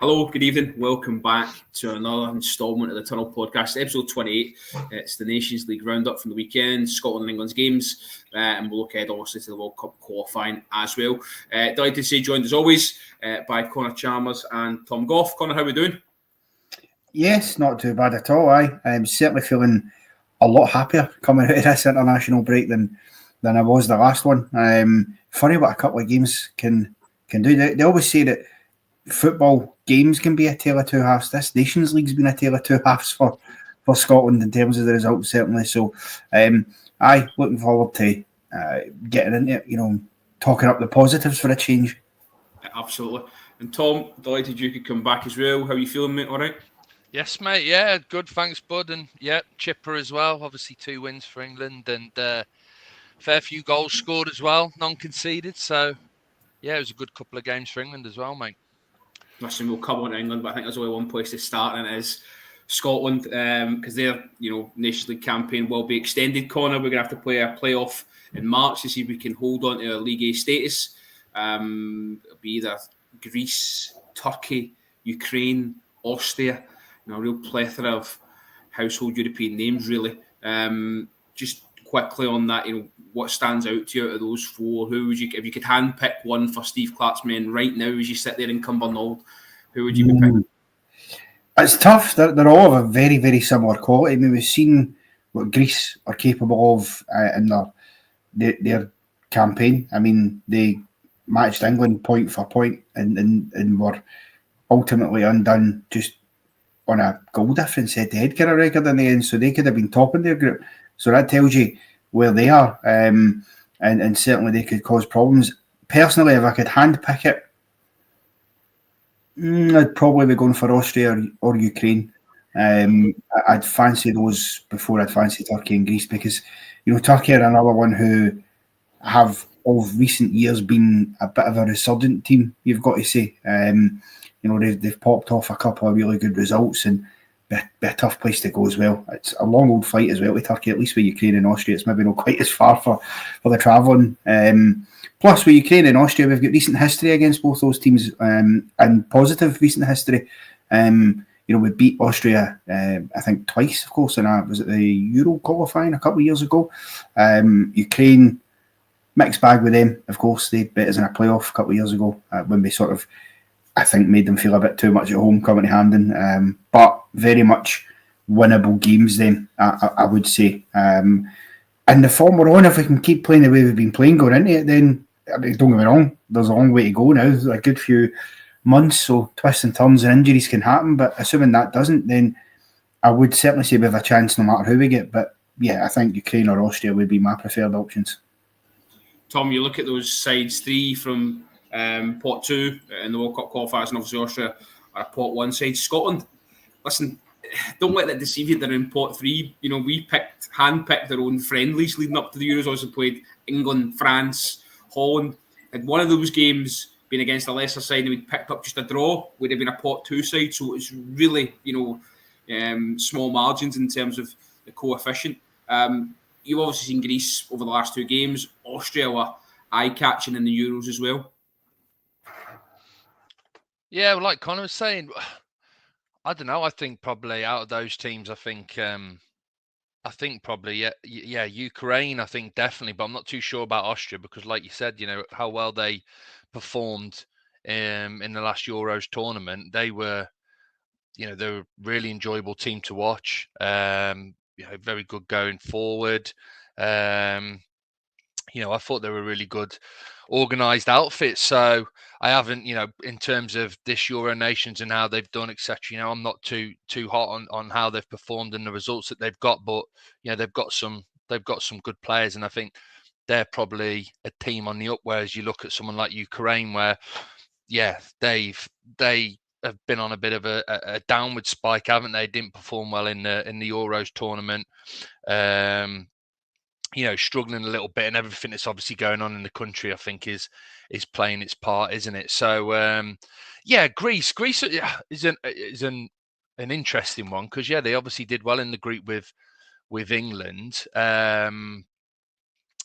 Hello, good evening. Welcome back to another instalment of the Tunnel Podcast, episode 28. It's the Nations League roundup from the weekend, Scotland and England's games, and we'll look ahead obviously to the World Cup qualifying as well. Delighted to say joined as always by Connor Chalmers and Tom Goffe. Connor, how are we doing? Yes, not too bad at all. I'm certainly feeling a lot happier coming out of this international break than I was the last one. Funny what a couple of games can do. They always say that football games can be a tale of two halves. This Nations League's been a tale of two halves for Scotland in terms of the results, certainly. So, looking forward to getting into it, talking up the positives for a change. Absolutely. And Tom, delighted you could come back as well. How are you feeling, mate? All right? Yes, mate. Yeah, good. Thanks, bud. And yeah, chipper as well. Obviously, 2 wins for England and fair few goals scored as well, non-conceded. So, yeah, it was a good couple of games for England as well, mate. Listen, we'll come on to England, but I think there's only one place to start, and it is Scotland, because their Nations League campaign will be extended. Connor, we're going to have to play a playoff in March to see if we can hold on to our League A status. It'll be either Greece, Turkey, Ukraine, Austria. A real plethora of household European names, really. Just quickly on that, what stands out to you out of those four? Who would you, if you could handpick one for Steve Clarke's men right now as you sit there in Cumbernauld, who would you be picking? It's tough. They're all of a very, very similar quality. I mean, we've seen what Greece are capable of in their campaign. I mean, they matched England point for point and were ultimately undone just on a goal difference head-to-head kind of record in the end, so they could have been top in their group. So that tells you where they are, and certainly they could cause problems. Personally, if I could handpick it, I'd probably be going for Austria or Ukraine. I'd fancy those before I'd fancy Turkey and Greece, because Turkey are another one who have of recent years been a bit of a resurgent team, you've got to say. They've popped off a couple of really good results and be a tough place to go as well. It's a long old fight as well with Turkey, at least with Ukraine and Austria. It's maybe not quite as far for the travelling. Plus, with Ukraine and Austria, we've got recent history against both those teams, and positive recent history. We beat Austria, I think, twice, of course, and was it the Euro qualifying a couple of years ago? Ukraine, mixed bag with them, of course. They beat us in a playoff a couple of years ago when we sort of, I think, made them feel a bit too much at home coming to Hampden, but very much winnable games then, I would say. And the form we're on, if we can keep playing the way we've been playing going into it, then, I mean, don't get me wrong, there's a long way to go now. There's a good few months, so twists and turns and injuries can happen, but assuming that doesn't, then I would certainly say we have a chance no matter who we get. But yeah, I think Ukraine or Austria would be my preferred options. Tom, you look at those sides, 3 from pot 2 in the World Cup qualifiers, and obviously Austria are a pot 1 side. Scotland, listen, don't let that deceive you. They're in pot 3. We handpicked their own friendlies leading up to the Euros. Also played England, France, Holland. Had one of those games been against a lesser side and we'd picked up just a draw, would have been a pot 2 side. So it's really, small margins in terms of the coefficient. You've obviously seen Greece over the last 2 games. Austria were eye-catching in the Euros as well. Yeah, well, like Connor was saying, I don't know. I think probably out of those teams, I think probably Ukraine. I think definitely, but I'm not too sure about Austria because, like you said, how well they performed in the last Euros tournament. They were a really enjoyable team to watch. Very good going forward. I thought they were really good, organised outfits. So I haven't, in terms of this Euro Nations and how they've done, etc. I'm not too hot on how they've performed and the results that they've got. But they've got some good players, and I think they're probably a team on the up. Whereas you look at someone like Ukraine, where they have been on a bit of a downward spike, haven't they? Didn't perform well in the Euros tournament. Struggling a little bit, and everything that's obviously going on in the country, I think, is playing its part, isn't it? So, Greece is an interesting one because they obviously did well in the group with England,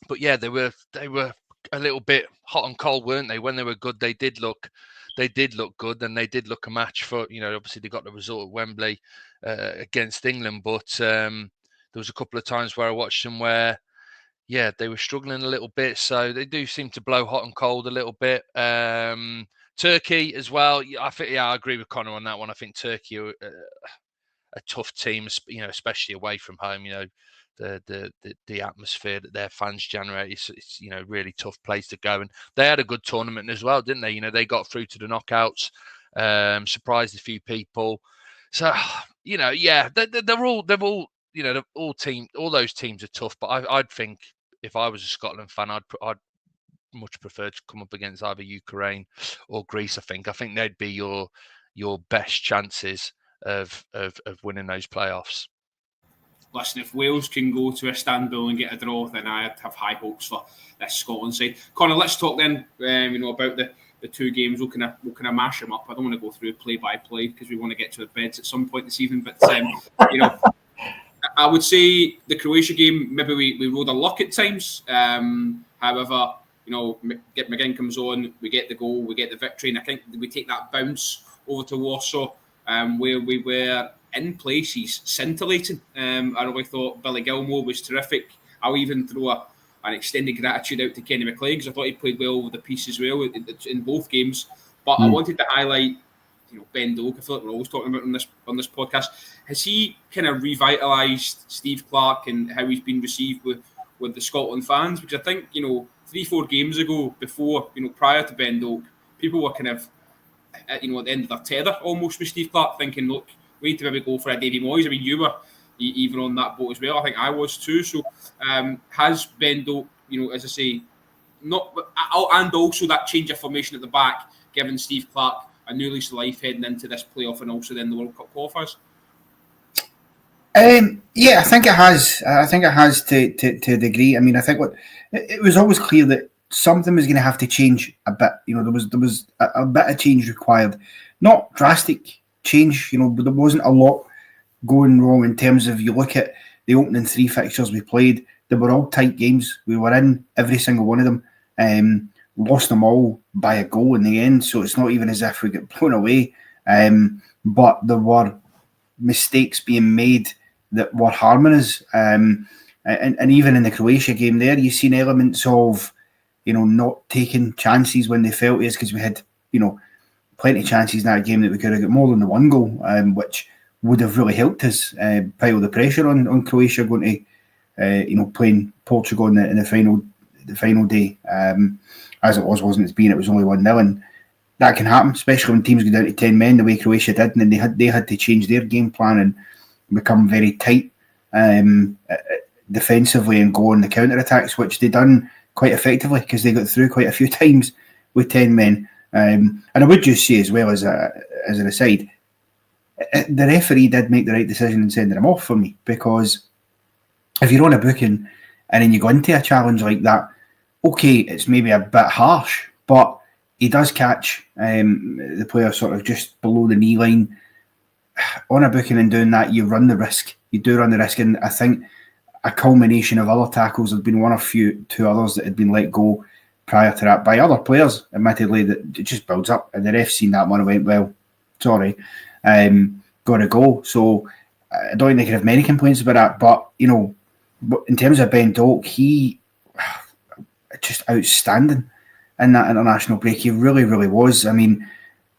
but they were a little bit hot and cold, weren't they? When they were good, they did look they did look good, and they did look a match for, obviously they got the result at Wembley against England, but there was a couple of times where I watched them where, they were struggling a little bit. So they do seem to blow hot and cold a little bit. Turkey as well. I think, I agree with Connor on that one. I think Turkey are a tough team, especially away from home. The atmosphere that their fans generate it's really tough place to go. And they had a good tournament as well, didn't they? They got through to the knockouts, surprised a few people. So they're all all those teams are tough. But I'd think if I was a Scotland fan, I'd much prefer to come up against either Ukraine or Greece. I think they'd be your best chances of winning those playoffs. Listen, if Wales can go to Istanbul and get a draw, then I'd have high hopes for this Scotland side. Connor, let's talk then, about the two games. We'll kind of mash them up. I don't want to go through play by play because we want to get to the beds at some point this evening. But I would say the Croatia game, maybe we rode a luck at times. However, McGinn comes on, we get the goal, we get the victory, and I think we take that bounce over to Warsaw, where we were in places scintillating. I really thought Billy Gilmore was terrific. I'll even throw an extended gratitude out to Kenny McLean because I thought he played well with the piece as well in both games. But I wanted to highlight, Ben Doak. I feel like we're always talking about on this podcast. Has he kind of revitalised Steve Clarke and how he's been received with the Scotland fans? Which I think 3-4 games ago, before prior to Ben Doak, people were kind of at the end of their tether almost with Steve Clarke, thinking, look, we need to maybe go for a Davy Moyes. I mean, you were even on that boat as well. I think I was too. So has Ben Doak, as I say, not, and also that change of formation at the back, given Steve Clarke a new lease of life heading into this playoff and also then the World Cup qualifiers? I think it has. I think it has to a degree. I mean, I think it was always clear that something was going to have to change a bit. There was a bit of change required, not drastic change. But there wasn't a lot going wrong in terms of, you look at the opening 3 fixtures we played, they were all tight games. We were in every single one of them. Lost them all by a goal in the end, so it's not even as if we got blown away. But there were mistakes being made that were harming us. And even in the Croatia game there, you've seen elements of, not taking chances when they felt it is, because we had, plenty of chances in that game that we could have got more than the one goal, which would have really helped us pile the pressure on Croatia going to, playing Portugal in the final day. As it wasn't as being, it was only 1-0, and that can happen, especially when teams go down to 10 men the way Croatia did, and then they had to change their game plan and become very tight defensively and go on the counter attacks, which they done quite effectively because they got through quite a few times with 10 men. And I would just say as well, as an aside, the referee did make the right decision in sending him off for me, because if you're on a booking and then you go into a challenge like that, okay, it's maybe a bit harsh, but he does catch the player sort of just below the knee line. On a booking and doing that, you run the risk. You do run the risk, and I think a culmination of other tackles, there's been one or two others that had been let go prior to that by other players, admittedly, that it just builds up, and the ref seen that one and went, well, sorry, got to go. So I don't think they can have many complaints about that, but in terms of Ben Doak, he just outstanding in that international break. He really, really was. I mean,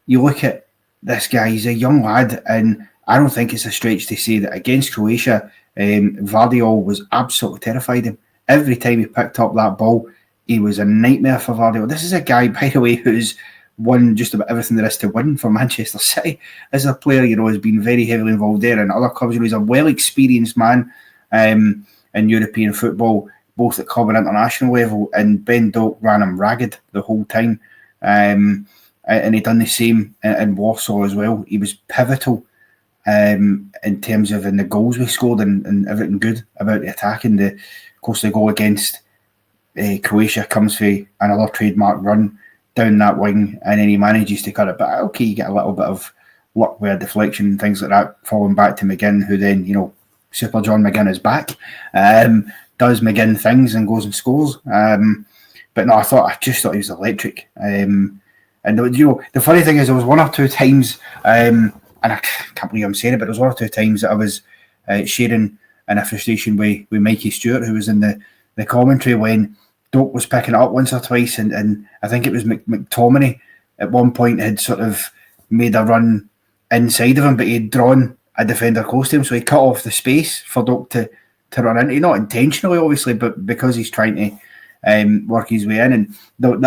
you look at this guy, he's a young lad, and I don't think it's a stretch to say that against Croatia, Vardiol was absolutely terrified him. Every time he picked up that ball, he was a nightmare for Vardiol. This is a guy, by the way, who's won just about everything there is to win for Manchester City. As a player, has been very heavily involved there, and other clubs. He's a well-experienced man in European football, both at club and international level, and Ben Doak ran him ragged the whole time. And he done the same in Warsaw as well. He was pivotal in terms of in the goals we scored and everything good about the attack. And of course, the goal against Croatia comes for another trademark run down that wing, and then he manages to cut it. But okay, you get a little bit of luck with a deflection and things like that, falling back to McGinn, who then, Super John McGinn is back. Does McGinn things and goes and scores. But no, I just thought he was electric. And And the funny thing is, there was one or two times, and I can't believe I'm saying it, but there was one or two times that I was sharing in a frustration with Mikey Stewart, who was in the commentary, when Doak was picking it up once or twice, and I think it was McTominay at one point had sort of made a run inside of him, but he'd drawn a defender close to him, so he cut off the space for Doak to run into, not intentionally obviously, but because he's trying to work his way in. And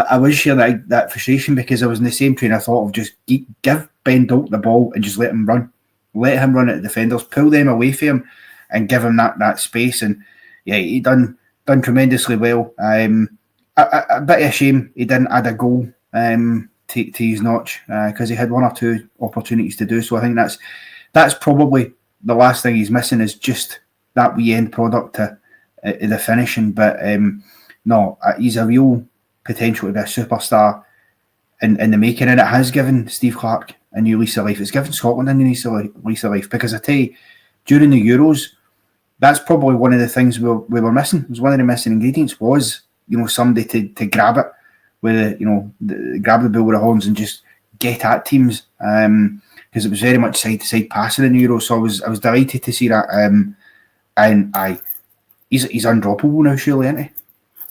I was sharing that frustration, because I was in the same train of thought of just give Ben Doak the ball and just let him run at the defenders, pull them away from him and give him that space. And yeah, he done tremendously well. A bit of a shame he didn't add a goal to his notch, because he had one or two opportunities to do so. I think that's probably the last thing he's missing, is just that wee end product to the finishing. But no, he's a real potential to be a superstar in the making, and it has given Steve Clarke a new lease of life. It's given Scotland a new lease of life, because I tell you, during the Euros, that's probably one of the things we were missing. It was one of the missing ingredients, was somebody to grab it with grab the bull with the horns and just get at teams, because it was very much side to side passing in the Euros. So I was delighted to see that, and he's undroppable now, surely, isn't he?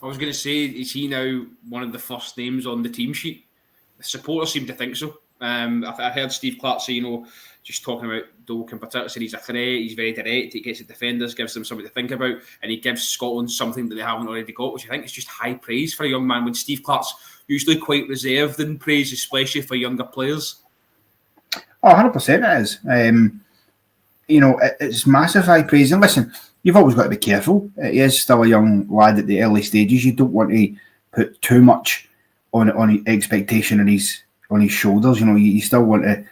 I was going to say, is he now one of the first names on the team sheet? The supporters seem to think so. I heard Steve Clarke say, just talking about Doak in particular, said he's a threat, he's very direct, he gets the defenders, gives them something to think about, and he gives Scotland something that they haven't already got, which I think is just high praise for a young man, when Steve Clarke's usually quite reserved in praise, especially for younger players. Oh, 100% it is. It's massive high praise. And listen, you've always got to be careful. He is still a young lad at the early stages. You don't want to put too much on expectation on his shoulders. You still want to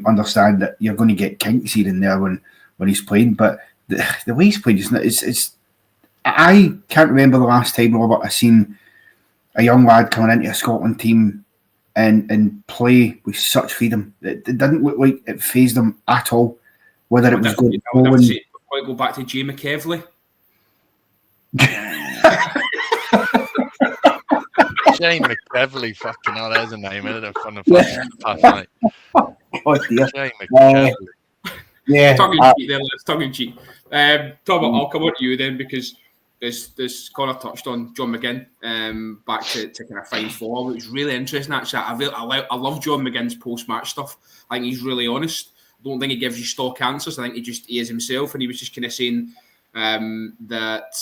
understand that you're going to get kinks here and there when he's playing. But the way he's playing, it's I can't remember the last time, Robert, I've seen a young lad coming into a Scotland team and play with such freedom. It didn't look like it fazed him at all. Whether it was going to go back to Jay McKevley. Jay McKevley, fucking hell, there's a name, isn't it? From the fucking past night. Oh dear. Jay McKevley. Yeah. Talking cheek. Tom, I'll come on to you then, because there's Connor touched on John McGinn, back to kind of fine form. It was really interesting, actually. I love John McGinn's post-match stuff. I think he's really honest. I don't think he gives you stock answers. I think he is himself, and he was just kind of saying that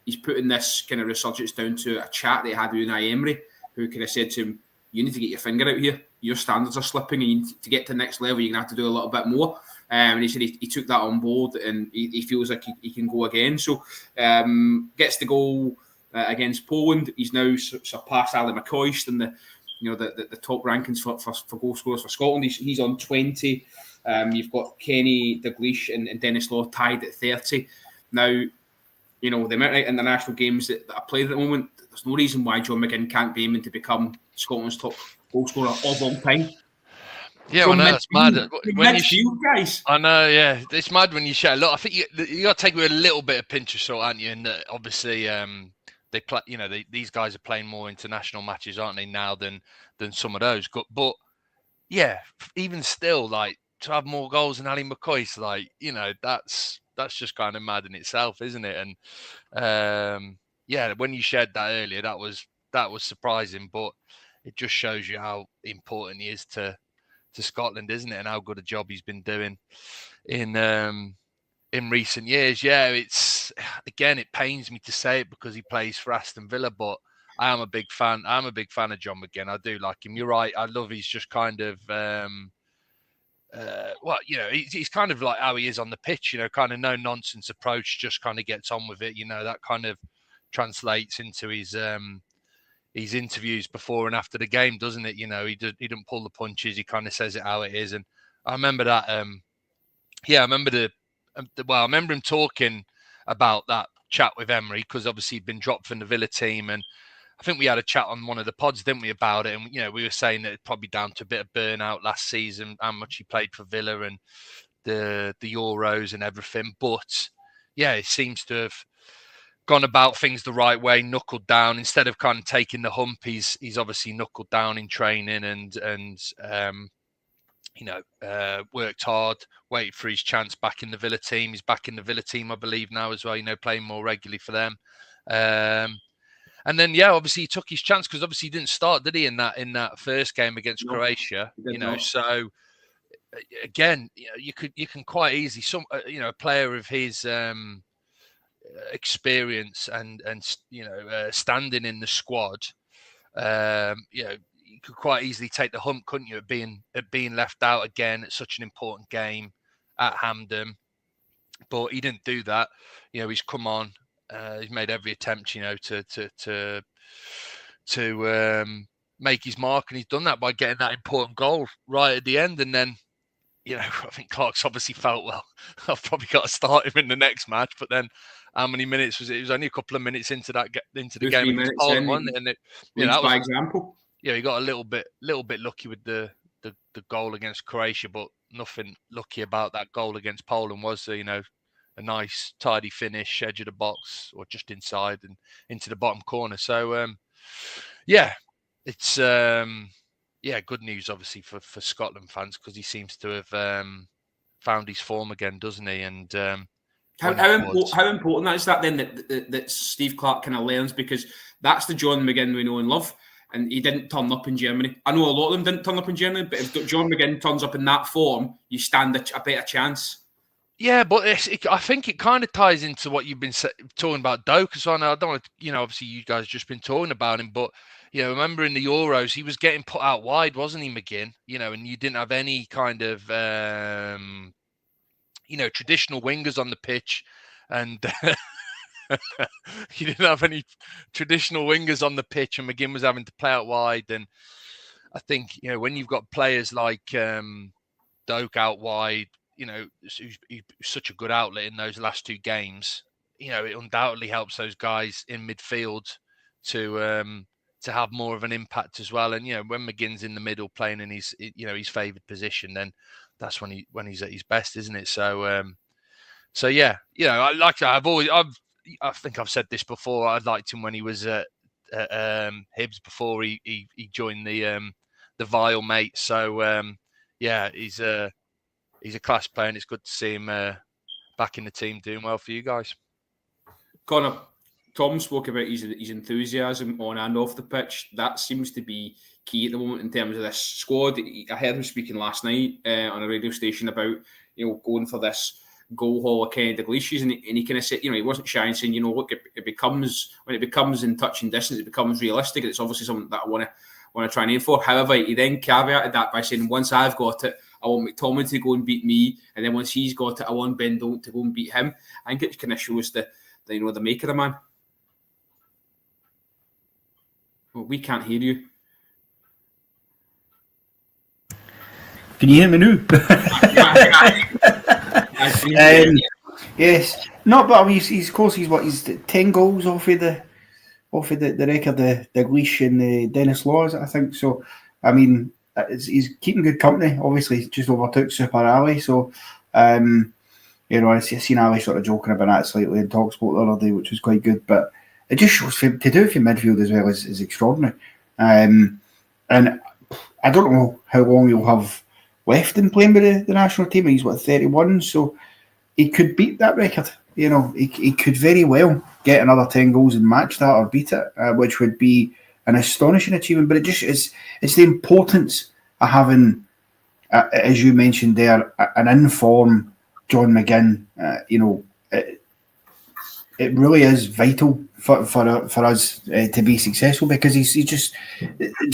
he's putting this kind of resurgence down to a chat that he had with Unai Emery, who kind of said to him, "You need to get your finger out here. Your standards are slipping, and you need to get to the next level. You're going to have to do a little bit more." And he said he took that on board, and he feels like he can go again. So gets the goal against Poland. He's now surpassed Ali McCoist in the top rankings for goal scorers for Scotland. He's on 20. You've got Kenny Dalglish and Dennis Law tied at 30. Now, the amount of international games that are played at the moment, there's no reason why John McGinn can't be aiming to become Scotland's top goal scorer of all time. Yeah, I know, it's mad. When guys. I know, yeah. It's mad when you share. Look, I think you got to take it with a little bit of pinch of salt, aren't you? And obviously, they play. These guys are playing more international matches, aren't they, now than some of those? But yeah, even still, like, to have more goals than Ali McCoist, like, that's just kind of mad in itself, isn't it? And yeah, when you shared that earlier, that was surprising, but it just shows you how important he is to Scotland, isn't it? And how good a job he's been doing in recent years. Yeah, it pains me to say it because he plays for Aston Villa, but I am a big fan. I'm a big fan of John McGinn. I do like him. You're right. I love he's just kind of he's kind of like how he is on the pitch, kind of no nonsense approach, just kind of gets on with it. That kind of translates into his interviews before and after the game, doesn't it? He didn't pull the punches. He kind of says it how it is. And I remember that. I remember him talking about that chat with Emery, because obviously he'd been dropped from the Villa team, and I think we had a chat on one of the pods, didn't we, about it? And we were saying that it's probably down to a bit of burnout last season, how much he played for Villa and the Euros and everything. But yeah, it seems to have gone about things the right way, knuckled down instead of kind of taking the hump. He's obviously knuckled down in training and worked hard, waited for his chance back in the Villa team. He's back in the Villa team, I believe, now as well, playing more regularly for them. And then, obviously he took his chance because obviously he didn't start, did he, in that first game against Croatia? So again, you can quite easily a player of his experience and standing in the squad, you could quite easily take the hump, couldn't you, at being left out again at such an important game at Hampden. But he didn't do that. He's come on. He's made every attempt, to make his mark, and he's done that by getting that important goal right at the end. And then, I think Clark's obviously felt, well, I've probably got to start him in the next match. But then, how many minutes was it? It was only a couple of minutes into the game against Poland, wasn't it? And that was, by example. He got a little bit lucky with the goal against Croatia, but nothing lucky about that goal against Poland, was there? A nice tidy finish, edge of the box or just inside and into the bottom corner. So it's good news obviously for Scotland fans, because he seems to have found his form again, doesn't he? And how important is that then that Steve Clarke kind of learns, because that's the John McGinn we know and love, and he didn't turn up in Germany. I know a lot of them didn't turn up in Germany, but if John McGinn turns up in that form, you stand a better chance. Yeah, but I think it kind of ties into what you've been talking about Doak as well. Now, I don't want to, obviously you guys have just been talking about him, but, remember in the Euros, he was getting put out wide, wasn't he, McGinn? And you didn't have any kind of, traditional wingers on the pitch. And you didn't have any traditional wingers on the pitch, and McGinn was having to play out wide. And I think, when you've got players like Doak out wide, who's such a good outlet in those last two games, it undoubtedly helps those guys in midfield to have more of an impact as well. And when McGinn's in the middle playing in his favoured position, then that's when he's at his best, isn't it? So I think I've said this before. I liked him when he was at Hibs before he joined the Vile mate. So he's a class player, and it's good to see him back in the team doing well for you guys. Connor, Tom spoke about his enthusiasm on and off the pitch. That seems to be key at the moment in terms of this squad. I heard him speaking last night on a radio station about going for this goal haul of Kenny Dalglish, and he kind of said, he wasn't shy and saying, look, when it becomes in touch and distance, it becomes realistic, and it's obviously something that I want to try and aim for. However, he then caveated that by saying, once I've got it, I want McTominay to go and beat me, and then once he's got it, I want Ben Doak to go and beat him. I think it kind of shows the make of the man. Well, we can't hear you. Can you hear me now? Yes. No, but he's 10 goals off of the record, the Dalglish and Dennis Laws, I think. So, I mean, he's keeping good company. Obviously, just overtook Super Ali. So, I seen Ali sort of joking about that slightly in TalkSport the other day, which was quite good. But it just shows to do it for midfield as well is extraordinary. And I don't know how long he'll have left in playing with the national team. He's 31, so he could beat that record. He could very well get another 10 goals and match that or beat it, which would be an astonishing achievement. But it just it's the importance of having, as you mentioned there, an informed John McGinn. It really is vital for us to be successful, because it's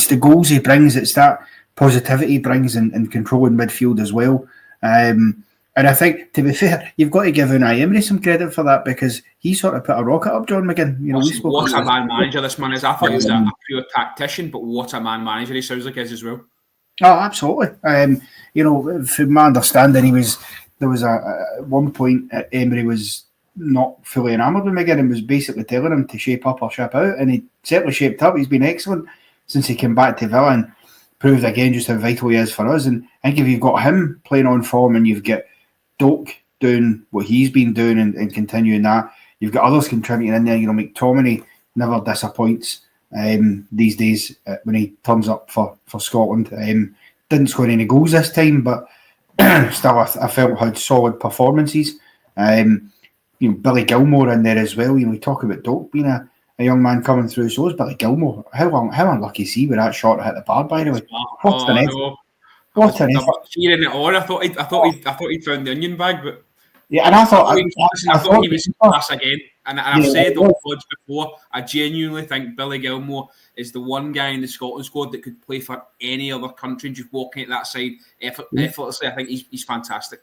the goals he brings, it's that positivity he brings and control in midfield as well. And I think, to be fair, you've got to give Unai Emery some credit for that, because he sort of put a rocket up John McGinn. What a man manager this man is. I thought he was a pure tactician, but what a man manager he sounds like he is as well. Oh, absolutely. From my understanding, there was at one point Emery was not fully enamoured with McGinn and was basically telling him to shape up or ship out, and he certainly shaped up. He's been excellent since he came back to Villa and proved again just how vital he is for us. And I think if you've got him playing on form and you've got Doak doing what he's been doing and continuing that, you've got others contributing in there. McTominay never disappoints these days when he turns up for Scotland. Didn't score any goals this time, but still I felt had solid performances. Billy Gilmore in there as well. We talk about Doak being a young man coming through. So is Billy Gilmore. How unlucky is he with that shot that hit the bar? By the way, what an effort! What an effort! Cheering it on. I thought he'd found the onion bag, but yeah. And I thought he was class again. And I've said on pods before, I genuinely think Billy Gilmore is the one guy in the Scotland squad that could play for any other country. Just walking at that side effortlessly, I think he's fantastic.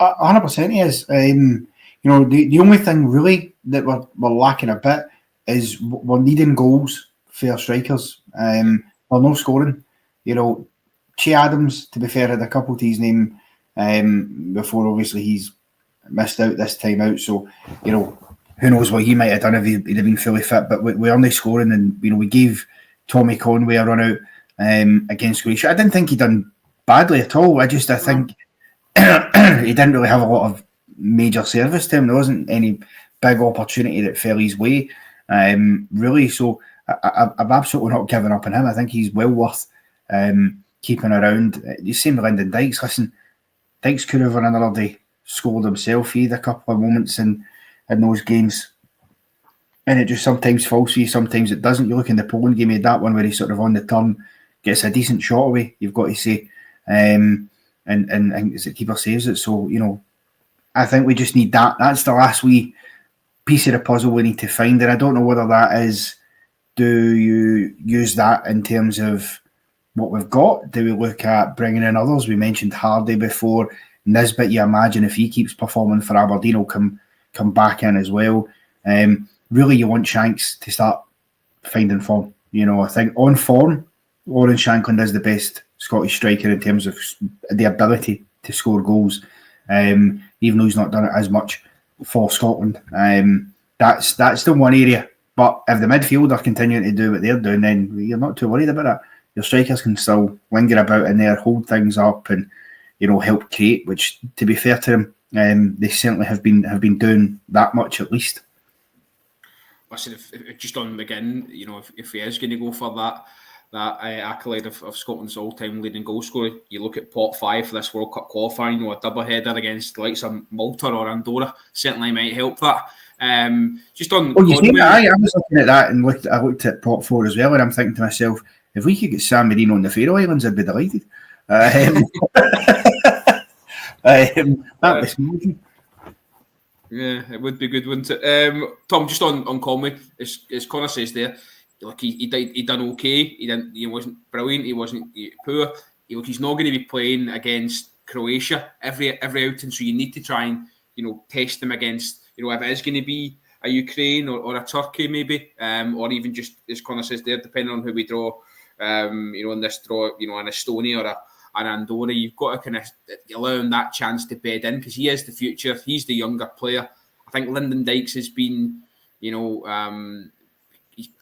100% he is. The only thing really that we're lacking a bit is we're needing goals for our strikers. We're no scoring. Che Adams, to be fair, had a couple to his name before. Obviously, he's missed out this time out. So, who knows what he might have done if he'd have been fully fit. But we only scoring, and we gave Tommy Conway a run out against Croatia. I didn't think he done badly at all. I think he didn't really have a lot of major service to him. There wasn't any big opportunity that fell his way, really. So I've absolutely not given up on him. I think he's well worth keeping around. The same with Lyndon Dykes. Listen, Dykes could have on another day scored himself. He had a couple of moments in those games, and it just sometimes falls for you, sometimes it doesn't. You look in the Poland game, he had that one where he's sort of on the turn, gets a decent shot away, you've got to say, and the keeper saves it. So, I think we just need that. That's the last wee piece of the puzzle we need to find, and I don't know whether that is, do you use that in terms of what we've got? Do we look at bringing in others? We mentioned Hardy before. Nisbet, you imagine if he keeps performing for Aberdeen, will come back in as well. Really, you want Shanks to start finding form. I think on form, Lawrence Shankland is the best Scottish striker in terms of the ability to score goals, even though he's not done it as much for Scotland. That's the one area. But if the midfield are continuing to do what they're doing, then you're not too worried about it. Your strikers can still linger about in there, hold things up, and help create. Which, to be fair to them, they certainly have been doing that much at least. Listen, if just on McGinn, if he is going to go for that accolade of Scotland's all-time leading goal scorer, you look at pot 5 for this World Cup qualifying, a double header against the likes of Malta or Andorra certainly might help that. Just on. Oh, you think that? I was looking at that and I looked at pot 4 as well, and I'm thinking to myself, if we could get San Marino on the Faroe Islands, I'd be delighted. That was amazing. Yeah, it would be good, wouldn't it? Tom, just on Conway, as Connor says there, like he done okay. He wasn't brilliant. He wasn't poor. He's not going to be playing against Croatia every outing, so you need to try and test him against if it is going to be a Ukraine or a Turkey maybe, or even just as Connor says there, depending on who we draw. In this draw, an Estonia or an Andorra, you've got to kind of allow him that chance to bed in because he is the future. He's the younger player. I think Lyndon Dykes has been, he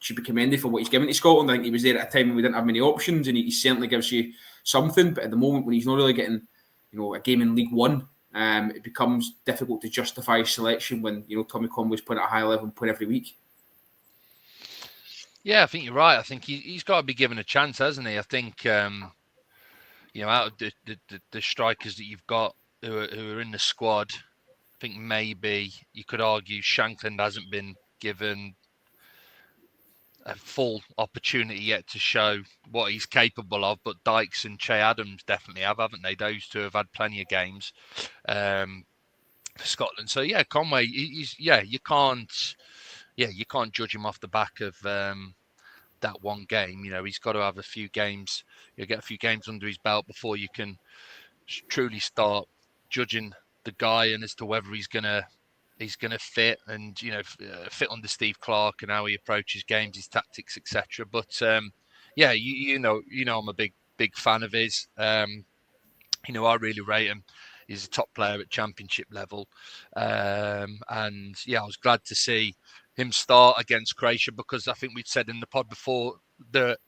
should be commended for what he's given to Scotland. I think he was there at a time when we didn't have many options, and he certainly gives you something. But at the moment, when he's not really getting, a game in League One, it becomes difficult to justify his selection when Tommy Conway's playing at a high level and playing every week. Yeah, I think you're right. I think he's got to be given a chance, hasn't he? I think, out of the strikers that you've got who are in the squad, I think maybe you could argue Shankland hasn't been given a full opportunity yet to show what he's capable of, but Dykes and Che Adams definitely haven't they? Those two have had plenty of games for Scotland. So yeah, Conway, you can't judge him off the back of that one game. He's got to have a few games. You'll get a few games under his belt before you can truly start judging the guy and as to whether he's gonna fit and fit under Steve Clarke and how he approaches games, his tactics, etc. But I'm a big fan of his. I really rate him. He's a top player at championship level, and I was glad to see him start against Croatia because I think we'd said in the pod before that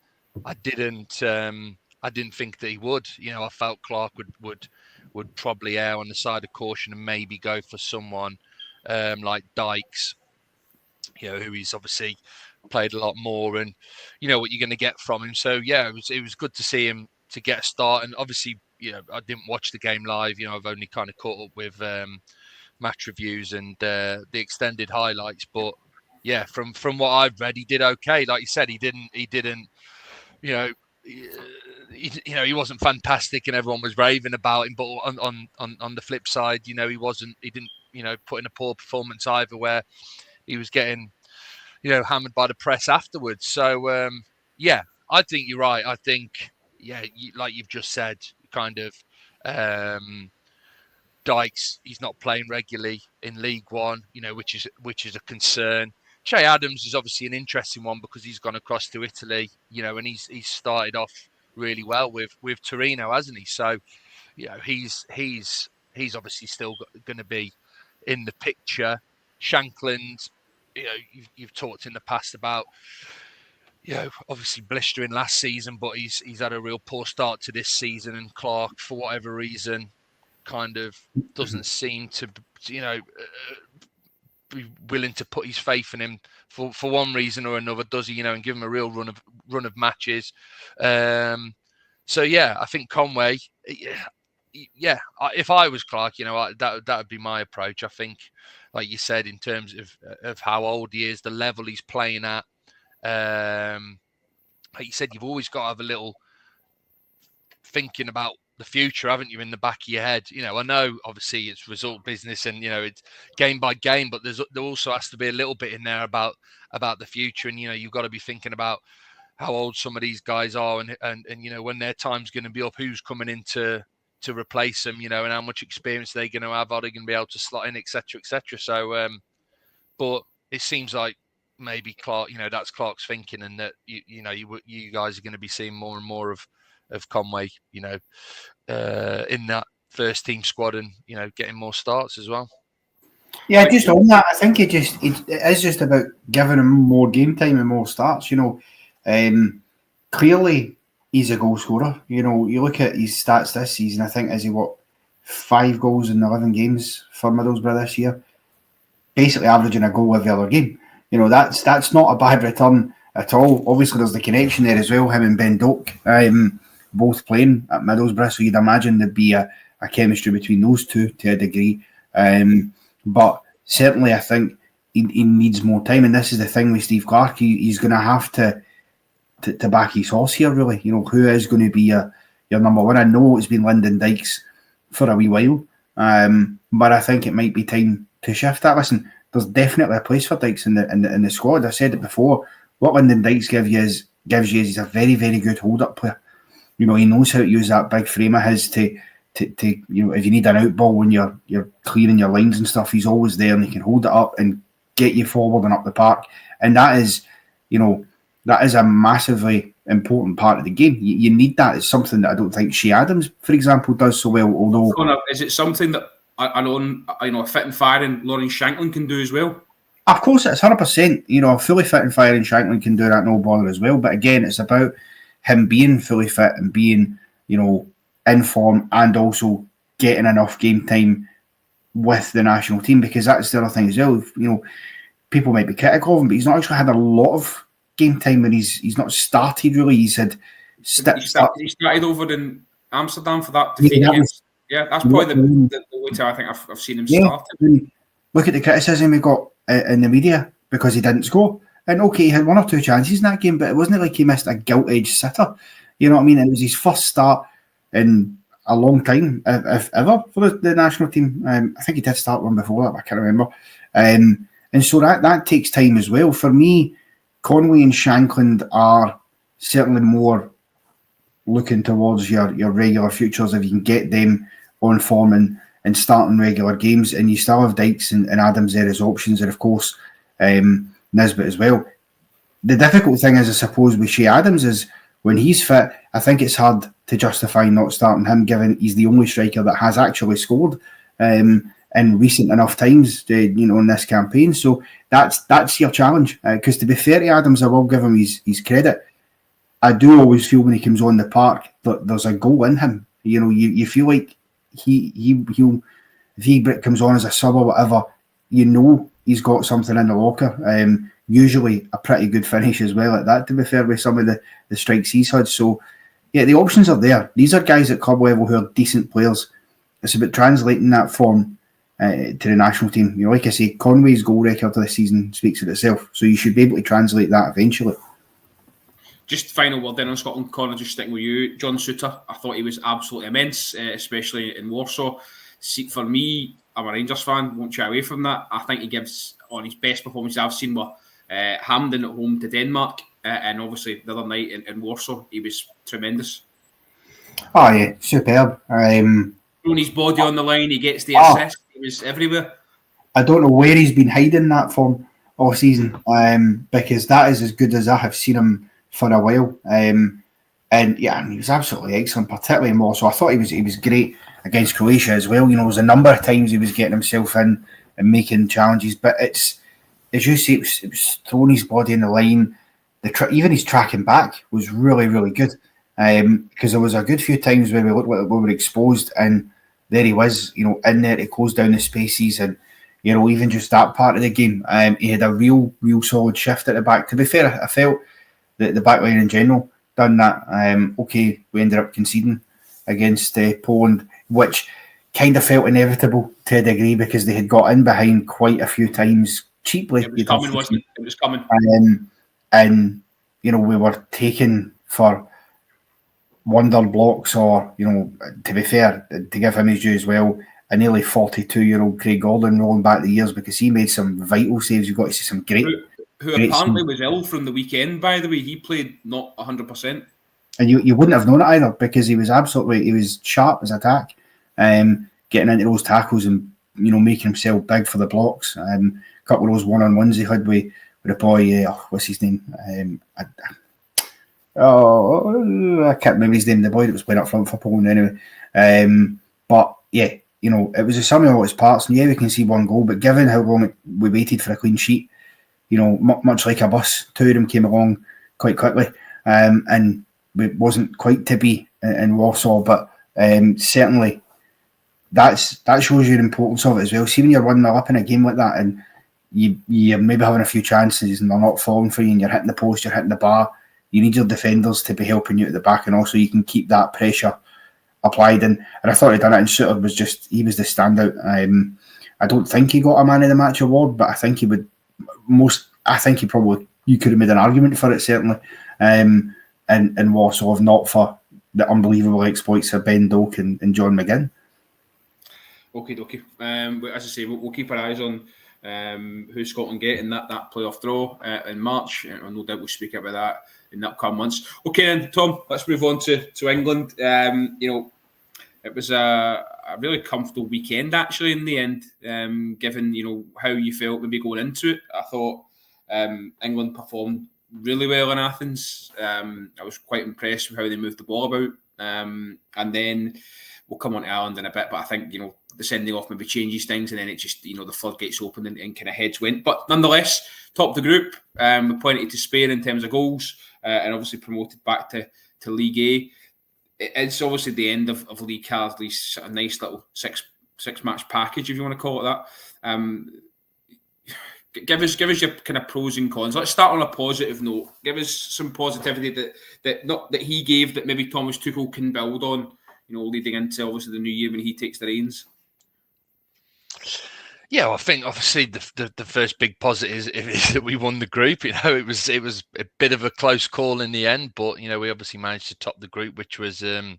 I didn't think that he would. I felt Clarke would probably err on the side of caution and maybe go for someone like Dykes who he's obviously played a lot more, and you know what you're going to get from him. So yeah, it was good to see him to get a start. And obviously, I didn't watch the game live. I've only kind of caught up with match reviews and the extended highlights. But yeah, from what I've read, he did okay. Like you said, he didn't. He wasn't fantastic, and everyone was raving about him. But on the flip side, he didn't put in a poor performance either, where he was getting hammered by the press afterwards. So yeah, I think you're right. I think like you've just said, kind of Dykes, he's not playing regularly in League One, which is a concern. Che Adams is obviously an interesting one because he's gone across to Italy, and he's started off really well with Torino, hasn't he? So, he's obviously still going to be in the picture. Shankland, you've talked in the past about, obviously blistering last season, but he's had a real poor start to this season. And Clark, for whatever reason, kind of doesn't seem to, be willing to put his faith in him for one reason or another, does he? And give him a real run of matches. So yeah, I think Conway. Yeah, if I was Clark, that would be my approach. I think, like you said, in terms of how old he is, the level he's playing at. Like you said, you've always got to have a little thinking about the future, haven't you, in the back of your head? I know obviously it's result business and it's game by game, but there also has to be a little bit in there about the future, and you've got to be thinking about how old some of these guys are, and when their time's going to be up, who's coming in to replace them, and how much experience they're going to have, are they going to be able to slot in, etc., etc. So but it seems like maybe Clark, that's Clark's thinking, and that you guys are going to be seeing more and more of Conway, in that first team squad, and getting more starts as well. Yeah, just on that, I think it is just about giving him more game time and more starts. Clearly he's a goal scorer. You look at his stats this season. I think 5 goals in 11 games for Middlesbrough this year, basically averaging a goal every other game. That's not a bad return at all. Obviously, there's the connection there as well. Him and Ben Doak, both playing at Middlesbrough, so you'd imagine there'd be a chemistry between those two to a degree. But certainly, I think he needs more time, and this is the thing with Steve Clarke. He's going to have to back his horse here, really. Who is going to be your number one? I know it's been Lyndon Dykes for a wee while, but I think it might be time to shift that. Listen, there's definitely a place for Dykes in the squad. I said it before. What Lyndon Dykes gives you is he's a very, very good hold-up player. He knows how to use that big frame of his to if you need an out ball when you're clearing your lines and stuff, he's always there and he can hold it up and get you forward and up the park. And that is a massively important part of the game. You need that. It's something that I don't think Che Adams, for example, does so well. Although, Connor, is it something that I know, fit and firing Lauren Shankland can do as well? Of course, it's 100%. Fully fit and firing Shankland can do that, no bother as well. But again, it's about him being fully fit and being, in form, and also getting enough game time with the national team, because that's the other thing as well. People might be critical of him, but he's not actually had a lot of game time, and he's not started really. He started over in Amsterdam for that defeat against. Yeah, that's probably the way to I think I've seen him start. Look at the criticism he got in the media because he didn't score. And okay, he had 1 or 2 chances in that game, but it wasn't like he missed a gilt-edged sitter. You know what I mean? It was his first start in a long time, if ever, for the national team. I think he did start one before that, but I can't remember. And so that takes time as well. For me, Conway and Shankland are certainly more looking towards your regular futures if you can get them on form and starting regular games. And you still have Dykes and Adams there as options, and of course Nisbet as well. The difficult thing is, I suppose, with Che Adams is when he's fit, I think it's hard to justify not starting him, given he's the only striker that has actually scored in recent enough times, in this campaign. So that's your challenge. Because to be fair to Adams, I will give him his credit. I do always feel when he comes on the park that there's a goal in him. You feel like he'll if he comes on as a sub or whatever, he's got something in the locker. Usually a pretty good finish as well at that, to be fair, with some of the strikes he's had. So, yeah, the options are there. These are guys at club level who are decent players. It's about translating that form to the national team. You know, like I say, Conway's goal record of the season speaks for itself. So you should be able to translate that eventually. Just final word then on Scotland, Connor, just sticking with you. John Souttar, I thought he was absolutely immense, especially in Warsaw. See, for me, I'm a Rangers fan, won't shy away from that. I think he gives, on his best performances I've seen, were Hampden at home to Denmark, and obviously the other night in Warsaw, he was tremendous. Oh, yeah, superb. Throwing his body on the line, he gets the assist, he was everywhere. I don't know where he's been hiding that from all season, because that is as good as I have seen him for a while. And yeah, he was absolutely excellent, particularly in Warsaw. I thought he was great against Croatia as well. You know, there was a number of times he was getting himself in and making challenges, but it's, as you say, it was throwing his body in the line. Even his tracking back was really, really good, because there was a good few times where we looked like we were exposed, and there he was, you know, in there to close down the spaces, and you know, even just that part of the game, he had a real solid shift at the back. To be fair, I felt that the back line in general done that. Okay, we ended up conceding against Poland, which kind of felt inevitable to a degree because they had got in behind quite a few times cheaply. It was coming, wasn't it? It was coming. And you know, we were taken for wonder blocks, or, you know, to be fair, to give him his due as well, a nearly 42-year-old Craig Gordon rolling back the years, because he made some vital saves. You've got to see some great. Who apparently was ill from the weekend, by the way. He played not 100%. And you wouldn't have known it either, because he was sharp as attack, getting into those tackles and, you know, making himself big for the blocks. A couple of those one-on-ones he had with the boy, what's his name? I can't remember his name, the boy that was playing up front for Poland anyway. But yeah, you know, it was a sum of all its parts, and yeah, we can see one goal, but given how long we waited for a clean sheet, you know, much like a bus, two of them came along quite quickly, and it wasn't quite to be in Warsaw, but certainly that shows you the importance of it as well. See, when you're 1-0 up in a game like that, and you're maybe having a few chances and they're not falling for you, and you're hitting the post, you're hitting the bar, you need your defenders to be helping you at the back, and also you can keep that pressure applied. And I thought he'd done it, and Souttar was he was the standout. I don't think he got a man of the match award, but I think he would you could have made an argument for it, certainly, in Warsaw, if not for the unbelievable exploits of Ben Doak and John McGinn. Okay. As I say, we'll keep our eyes on who Scotland get in that playoff draw in March. No doubt we'll speak about that in the upcoming months. Okay, then, Tom, let's move on to England. You know, it was a really comfortable weekend, actually, in the end, given, you know, how you felt maybe going into it. I thought England performed really well in Athens. I was quite impressed with how they moved the ball about. And then we'll come on to Ireland in a bit, but I think, you know, the sending off maybe changes things, and then it just, you know, the floodgates opened and kind of heads went. But nonetheless, top of the group, we pointed to Spain in terms of goals, and obviously promoted back to League A. It's obviously the end of Lee Carsley's a nice little six match package, if you want to call it that. Give us your kind of pros and cons. Let's start on a positive note. Give us some positivity that he gave, that maybe Thomas Tuchel can build on, you know, leading into obviously the new year when he takes the reins. Yeah, well, I think obviously the first big positive is that we won the group. You know, it was a bit of a close call in the end, but you know, we obviously managed to top the group, which was would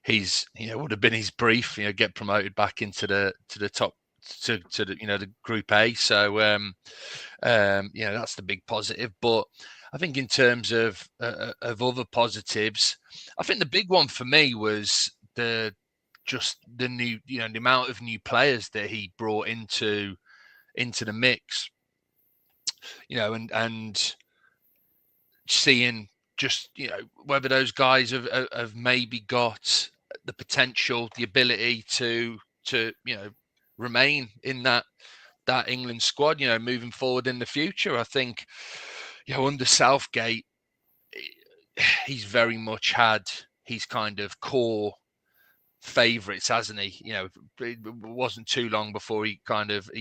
have been his brief. You know, get promoted back into the top to the, you know, the Group A. So that's the big positive. But I think in terms of other positives, I think the big one for me was the new, you know, the amount of new players that he brought into the mix, you know, and seeing just, you know, whether those guys have maybe got the potential, the ability to you know, remain in that England squad, you know, moving forward in the future. I think, you know, under Southgate, he's very much had his kind of core favourites, hasn't he? It wasn't too long before he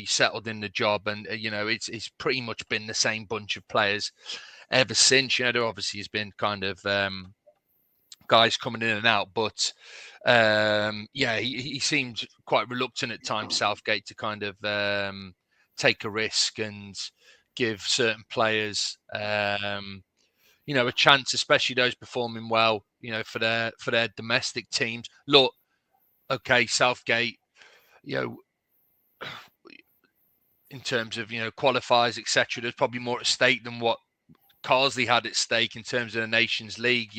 settled in the job, and it's pretty much been the same bunch of players ever since. There obviously has been kind of guys coming in and out, but he seemed quite reluctant at times, Southgate, to kind of take a risk and give certain players a chance, especially those performing well, for their domestic teams. Look, okay, Southgate, in terms of qualifiers, etc., there's probably more at stake than what Carsley had at stake in terms of the Nations League.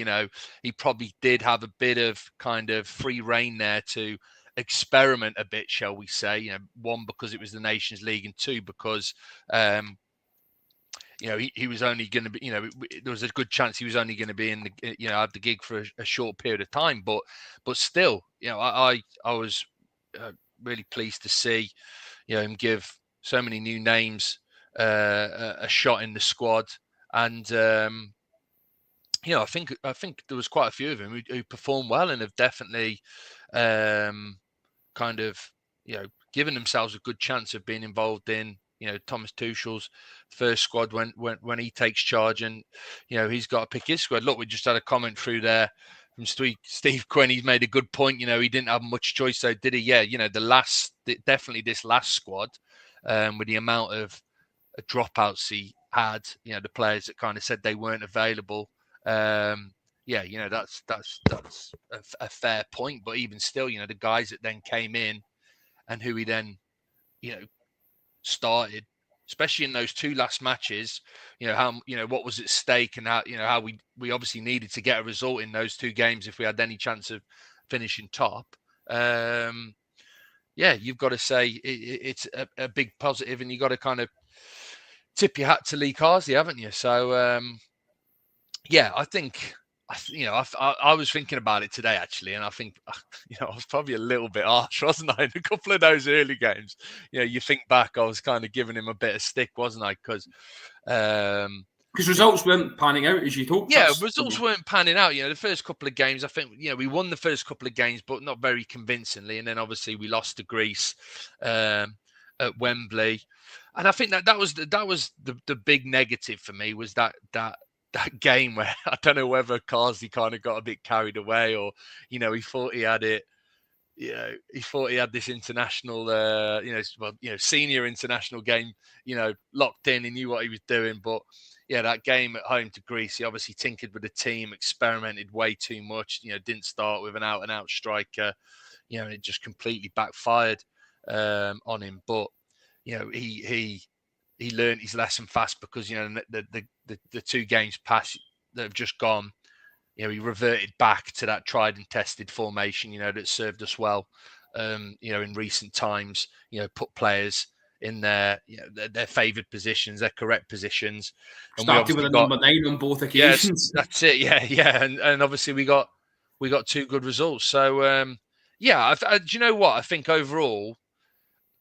He probably did have a bit of kind of free rein there to experiment a bit, shall we say? One, because it was the Nations League, and two, because he was only going to be, there was a good chance he was only going to be in the, have the gig for a short period of time. But still, I was really pleased to see, him give so many new names a shot in the squad. And, I think there was quite a few of them who performed well and have definitely kind of, given themselves a good chance of being involved in, Thomas Tuchel's first squad when he takes charge, and he's got to pick his squad. Look, we just had a comment through there from Steve Quinn. He's made a good point. He didn't have much choice, though, did he? Yeah, definitely this last squad, with the amount of dropouts he had, the players that kind of said they weren't available. That's a fair point. But even still, the guys that then came in and who he then, started, especially in those two last matches, what was at stake, and how we obviously needed to get a result in those two games if we had any chance of finishing top. You've got to say it's a big positive, and you've got to kind of tip your hat to Lee Carsley, haven't you? So I think I was thinking about it today, actually, and I think I was probably a little bit harsh, wasn't I, in a couple of those early games? You think back, I was kind of giving him a bit of stick, wasn't I? Because results weren't panning out as you'd hoped. Yeah, results weren't panning out. The first couple of games, I think, we won the first couple of games, but not very convincingly, and then obviously we lost to Greece at Wembley, and I think that was the big negative for me, was that game where I don't know whether Carsley kind of got a bit carried away, or he thought he had it. He thought he had this international, senior international game, locked in. He knew what he was doing, but that game at home to Greece, he obviously tinkered with the team, experimented way too much. Didn't start with an out-and-out striker. And it just completely backfired on him. But he learned his lesson fast, because the two games past that have just gone, he reverted back to that tried and tested formation, that served us well, in recent times. Put players in their favoured positions, their correct positions. And started with a number 9 on both occasions. Yes, that's it. Yeah, and obviously we got two good results. So do you know what? I think overall,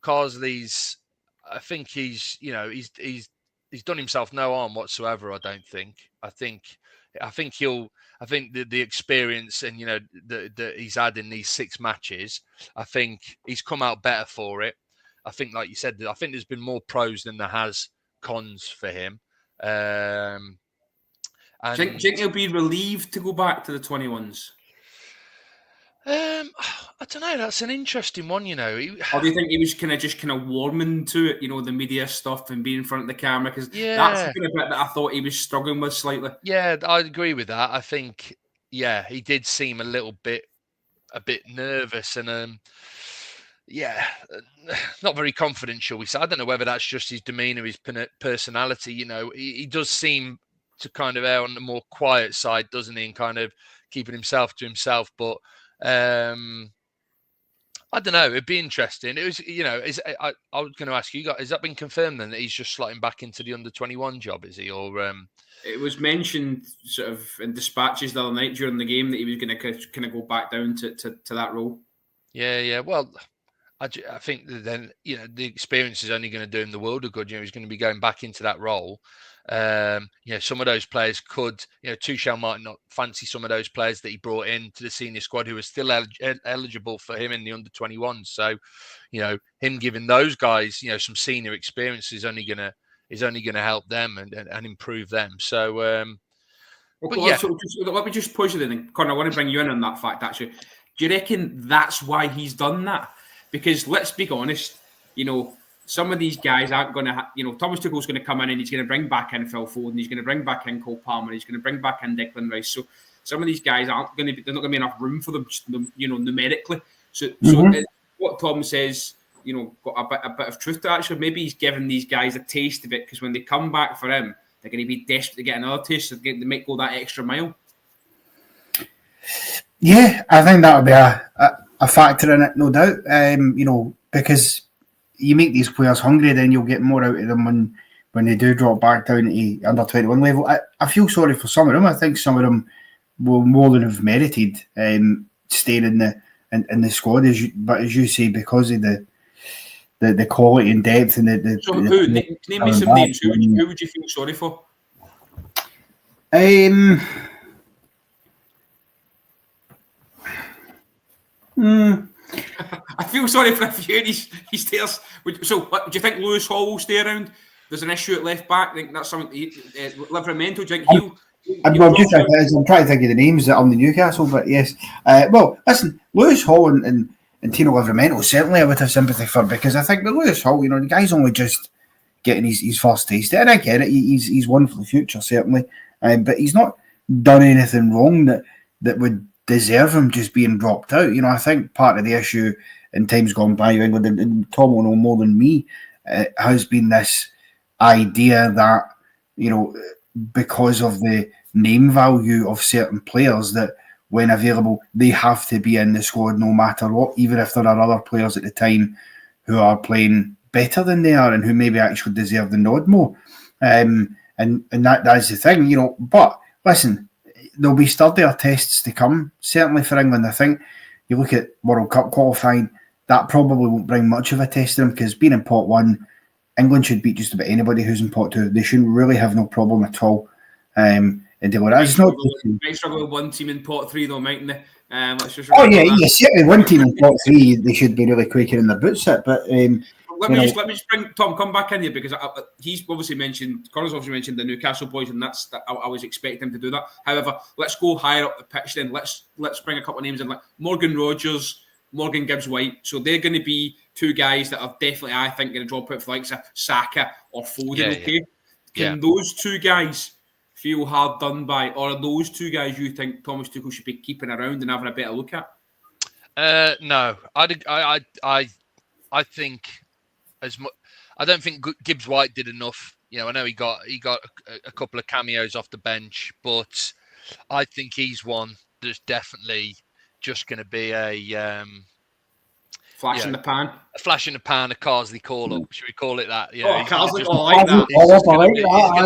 Carsley's, I think he's done himself no harm whatsoever. I don't think. I think the experience and that he's had in these 6 matches, I think he's come out better for it. I think, like you said, I think there's been more pros than there has cons for him. And do you think he'll be relieved to go back to the 21s? I don't know. That's an interesting one, Or do you think he was kind of warming to it, the media stuff and being in front of the camera? Because that's the kind of bit that I thought he was struggling with slightly. Yeah, I agree with that. I think, he did seem a bit nervous and not very confident, shall we say. I don't know whether that's just his demeanour, his personality. He does seem to kind of err on the more quiet side, doesn't he, and kind of keeping himself to himself. But I don't know. It'd be interesting. It was, I was going to ask you guys, has that been confirmed then, that he's just slotting back into the under-21 job, is he? Or it was mentioned sort of in dispatches the other night during the game that he was going to kind of go back down to that role. Yeah. Well, I think that then, the experience is only going to do him the world of good. He's going to be going back into that role. Some of those players could, Tuchel might not fancy some of those players that he brought in to the senior squad who are still eligible for him in the under 21s. So, him giving those guys, some senior experience is only going to help them and improve them. So, let me just push it in. Connor, I want to bring you in on that fact, actually. Do you reckon that's why he's done that? Because let's be honest, some of these guys aren't going to, Thomas Tuchel's going to come in and he's going to bring back in Phil Foden, he's going to bring back in Cole Palmer, he's going to bring back in Declan Rice. So some of these guys aren't going to be, there's not going to be enough room for them, numerically. So what Tom says, got a bit of truth to actually. Maybe he's giving these guys a taste of it, because when they come back for him, they're going to be desperate to get another taste. So they might go that extra mile. Yeah, I think that would be a factor in it, no doubt. Because you make these players hungry, then you'll get more out of them when they do drop back down to under 21 level. I feel sorry for some of them. I think some of them will more than have merited staying in the squad, but as you say, because of the quality and depth and the. So who? Name me some names. Who would you feel sorry for? I feel sorry for a few of these players. So, do you think Lewis Hall will stay around? There's an issue at left back. I think that's something. Livramento, do you think he'll I'm trying to think of the names that are on the Newcastle, but yes. Well, listen, Lewis Hall and Tino Livramento certainly I would have sympathy for, because I think with Lewis Hall, the guy's only just getting his first taste, and I get it. He's one for the future certainly, but he's not done anything wrong that would deserve him just being dropped out. I think part of the issue in times gone by in England, and Tom will know more than me, has been this idea that because of the name value of certain players, that when available they have to be in the squad no matter what, even if there are other players at the time who are playing better than they are and who maybe actually deserve the nod more. And that's the thing, But listen, there'll be sturdier tests to come, certainly for England. I think you look at World Cup qualifying, that probably won't bring much of a test to them, because being in pot one, England should beat just about anybody who's in pot two. They shouldn't really have no problem at all. Might struggle with one team in pot three, though, mightn't they? Certainly one team in pot three they should be really quaking in their boots at. But let me just bring Tom, come back in here, because he's obviously mentioned, Connor's obviously mentioned the Newcastle boys, and I was expecting him to do that. However, let's go higher up the pitch then. Let's bring a couple of names in, like Morgan Rogers, Morgan Gibbs-White. So they're going to be two guys that are definitely, I think, going to drop out for likes of Saka or Foden. Can those two guys feel hard done by, or are those two guys you think Thomas Tuchel should be keeping around and having a better look at? No, I think as much. I don't think Gibbs White did enough. I know he got a couple of cameos off the bench, but I think he's one that's definitely just going to be a flash in the pan. A flash in the pan, a Carsley call-up. Should we call it that? Carsley, I like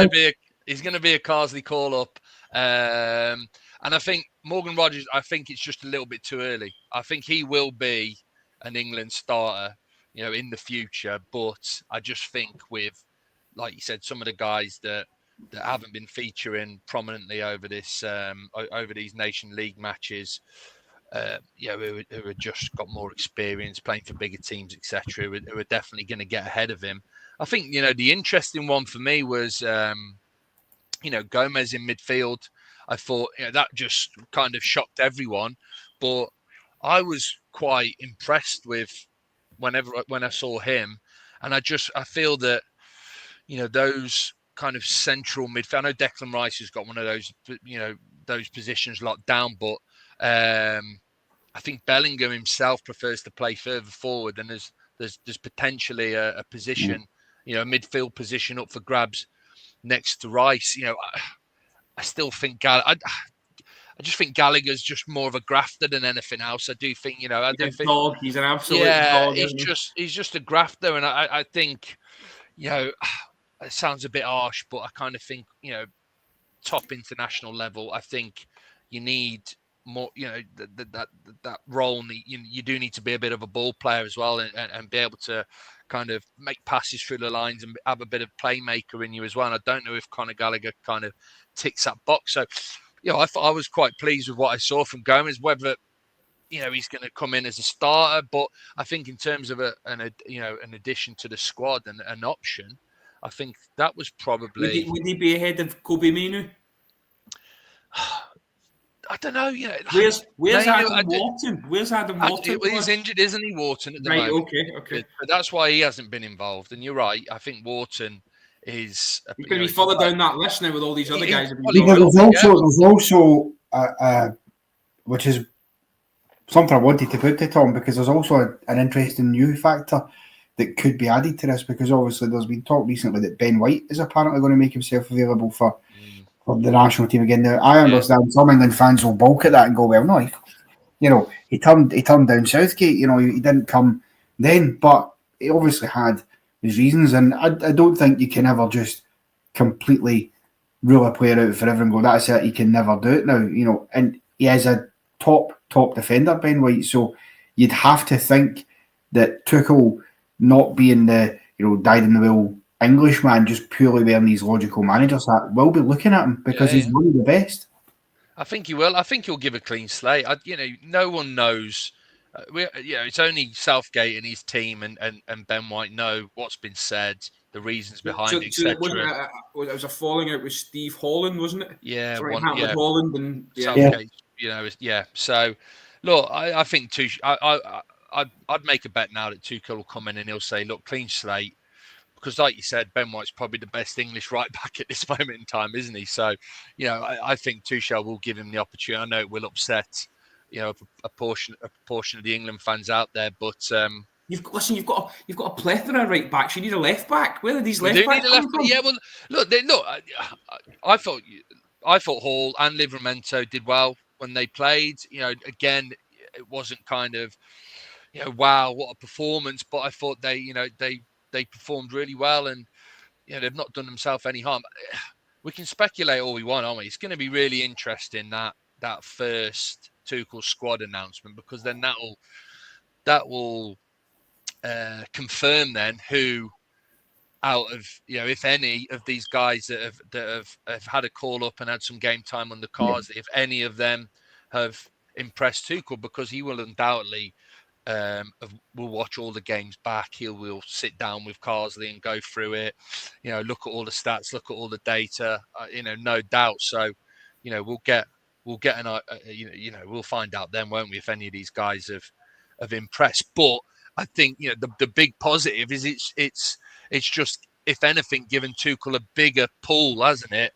that. He's going to be a Carsley call-up. And I think Morgan Rogers, I think it's just a little bit too early. I think he will be an England starter, in the future. But I just think with, like you said, some of the guys that haven't been featuring prominently over this over these Nation League matches, who have just got more experience playing for bigger teams, etc., who are definitely going to get ahead of him. I think, the interesting one for me was, Gomez in midfield. I thought, that just kind of shocked everyone, but I was quite impressed with when I saw him, and I feel that, those kind of central midfield. I know Declan Rice has got one of those, those positions locked down, but I think Bellingham himself prefers to play further forward, and there's potentially a position, a midfield position up for grabs next to Rice. I still think I just think Gallagher's just more of a grafter than anything else. I do think, he's an absolute dog. He's just a grafter, and I think, it sounds a bit harsh, but I kind of think, top international level, I think you need more, that role. And you do need to be a bit of a ball player as well, and be able to kind of make passes through the lines and have a bit of playmaker in you as well. And I don't know if Conor Gallagher kind of ticks that box. So, I was quite pleased with what I saw from Gomez. Whether he's going to come in as a starter, but I think in terms of an addition to the squad and an option, I think that was probably. Would he be ahead of Kobe Mainu? I don't know. Where's Mainu, Adam Wharton? Where's Adam Wharton? He's injured, isn't he, Wharton, at the right, moment? Okay. But that's why he hasn't been involved. And you're right. I think Wharton is. He's going to be further down that list now with all these other guys. There's also which is something I wanted to put to Tom, because there's also an interesting new factor that could be added to this, because obviously there's been talk recently that Ben White is apparently going to make himself available for the national team again. Now, I understand some England fans will balk at that and go, well, no, he turned down Southgate, he didn't come then, but he obviously had his reasons, and I don't think you can ever just completely rule a player out forever and go, that's it, he can never do it now, and he is a top defender, Ben White, so you'd have to think that Tuchel, not being the dyed-in-the-wool Englishman, just purely wearing these logical managers hat, will be looking at him because he's one of the best. I think he will. I think he'll give a clean slate. No one knows. It's only Southgate and his team and Ben White know what's been said, the reasons behind it, etc. It was a falling out with Steve Holland, wasn't it? Yeah, Holland and Southgate. So look, I think I'd make a bet now that Tuchel will come in and he'll say, look, clean slate. Because, like you said, Ben White's probably the best English right back at this moment in time, isn't he? So, I think Tuchel will give him the opportunity. I know it will upset, a portion of the England fans out there, but you've got a plethora of right backs. You need a left back. Where are these left backs coming from? Yeah, well, look. I thought Hall and Livramento did well when they played. Again, it wasn't kind of, wow, what a performance. But I thought they performed really well, and they've not done themselves any harm. We can speculate all we want, aren't we? It's going to be really interesting that first Tuchel squad announcement, because then that will confirm then who out of if any of these guys that have had a call up and had some game time on the cards, if any of them have impressed Tuchel, because he will undoubtedly. We'll watch all the games back. He will sit down with Carsley and go through it. Look at all the stats, look at all the data. No doubt. So, we'll find out then, won't we, if any of these guys have impressed. But I think the big positive is it's just, if anything, given Tuchel a bigger pool, hasn't it?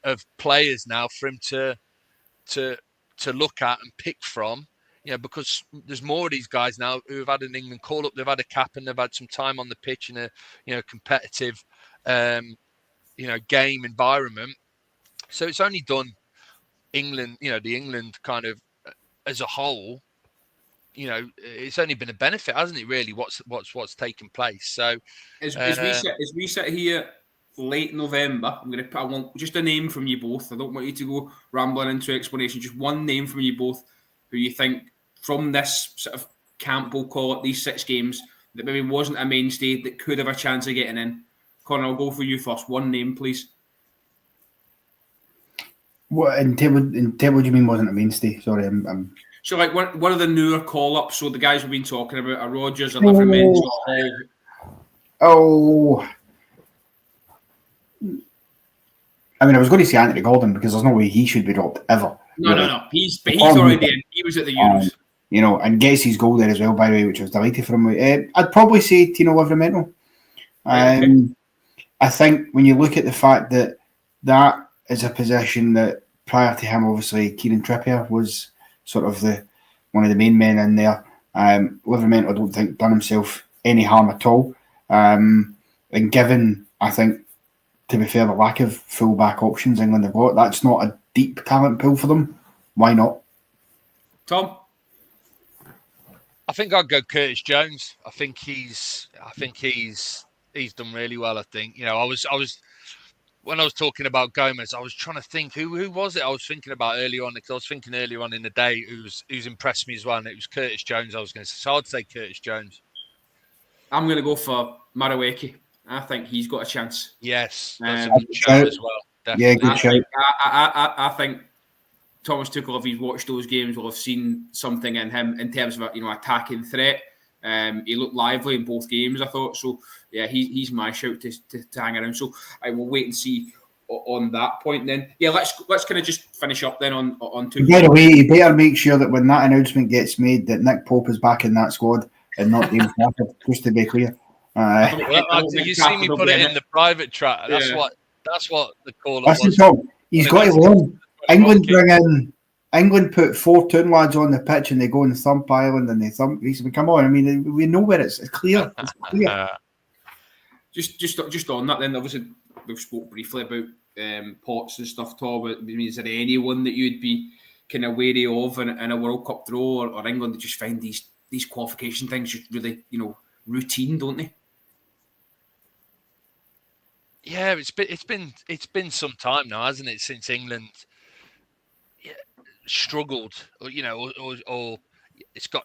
Of players now for him to look at and pick from. Because there's more of these guys now who have had an England call up, they've had a cap and they've had some time on the pitch in a competitive, game environment. So it's only done England, the England kind of as a whole. It's only been a benefit, hasn't it? Really, what's taken place. So as we sit here late November, I want just a name from you both. I don't want you to go rambling into explanation. Just one name from you both who you think from this sort of camp, we'll call it, these 6 games, that maybe wasn't a mainstay that could have a chance of getting in. Connor, I'll go for you first. One name, please. What in table do you mean wasn't a mainstay? Sorry, I'm... So like one of the newer call-ups, so the guys we've been talking about, a Rodgers, a Livramento, I mean, I was going to say Anthony Gordon, because there's no way he should be dropped ever. No. He's already in. He was at the Euros. And gets his goal there as well, by the way, which I was delighted for him. I'd probably say Tino Livramento. I think when you look at the fact that is a position that prior to him, obviously, Kieran Trippier was sort of one of the main men in there. Livramento, I don't think, done himself any harm at all. And given, I think, to be fair, the lack of full-back options England have got, that's not a deep talent pool for them. Why not? Tom? I think I'd go Curtis Jones. I think he's done really well. I think I was when I was talking about Gomez, I was trying to think who was it I was thinking about earlier on, because I was thinking earlier on in the day who's impressed me as well, and it was Curtis Jones. I was going to say, so I'd say Curtis Jones. I'm going to go for Maraweki. I think he's got a chance. Yes, that's a good shout as well. Definitely. Yeah, good shout. I think Thomas Tuchel, if he's watched those games, will have seen something in him in terms of attacking threat. He looked lively in both games, I thought. So yeah, he's my shout to hang around. So I will wait and see on that point. Then yeah, let's kind of just finish up then on Tuchel. By the way, you better make sure that when that announcement gets made, that Nick Pope is back in that squad and not James Trafford. Just to be clear. You see me put it in the private chat. That's what the call was. He's got to learn. England put 4 toon lads on the pitch and they go and thump Ireland and they thump Greece. Come on, I mean, we know where it's clear. It's clear. Just on that, then obviously we've spoke briefly about Potts and stuff. Tom, I mean, is there anyone that you'd be kind of wary of in a World Cup draw, or England that just find these qualification things just really routine, don't they? Yeah, it's been some time now, hasn't it, since England struggled, or it's got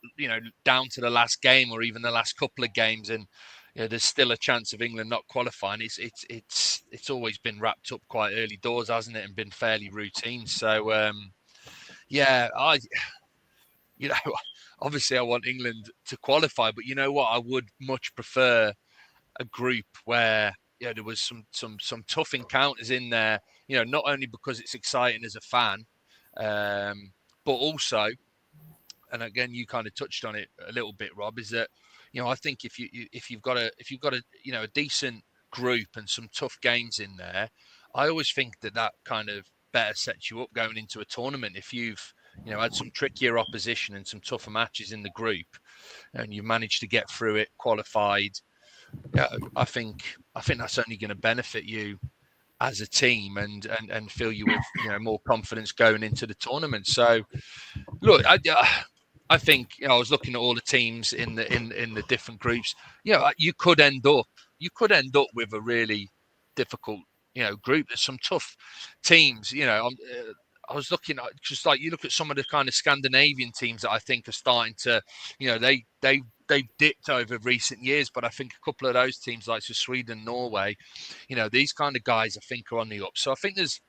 down to the last game or even the last couple of games, and there's still a chance of England not qualifying. It's always been wrapped up quite early doors, hasn't it, and been fairly routine. So obviously I want England to qualify, but you know what, I would much prefer a group where there was some tough encounters in there, not only because it's exciting as a fan, but also, and again, you kind of touched on it a little bit, Rob, is that I think if you've got a decent group and some tough games in there, I always think that kind of better sets you up going into a tournament. If you've had some trickier opposition and some tougher matches in the group, and you've managed to get through it, qualified, I think that's only going to benefit you as a team and fill you with more confidence going into the tournament. So, look, I think I was looking at all the teams in the different groups. You could end up with a really difficult group. There's some tough teams. I was looking at just like you look at some of the kind of Scandinavian teams that I think are starting to, they've dipped over recent years, but I think a couple of those teams like Sweden, Norway, these kind of guys I think are on the up. So I think there's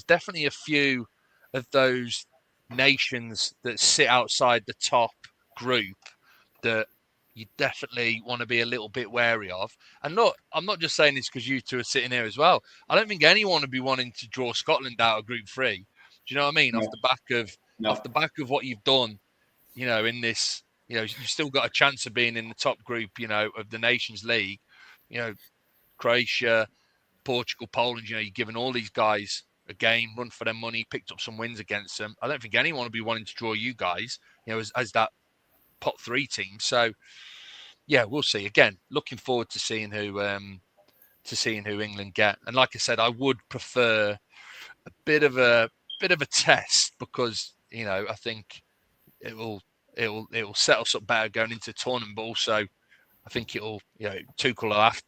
definitely a few of those nations that sit outside the top group that you definitely want to be a little bit wary of. And look, I'm not just saying this because you two are sitting here as well. I don't think anyone would be wanting to draw Scotland out of Group 3. Do you know what I mean? No. Off the back of what you've done, in this, you've still got a chance of being in the top group, of the Nations League. Croatia, Portugal, Poland. You've given all these guys a game, run for their money, picked up some wins against them. I don't think anyone would be wanting to draw you guys, as that pot 3 team. So, yeah, we'll see. Again, looking forward to seeing who England get. And like I said, I would prefer a bit of a test because I think it will set us up better going into the tournament. But also, I think it'll Tuchel will have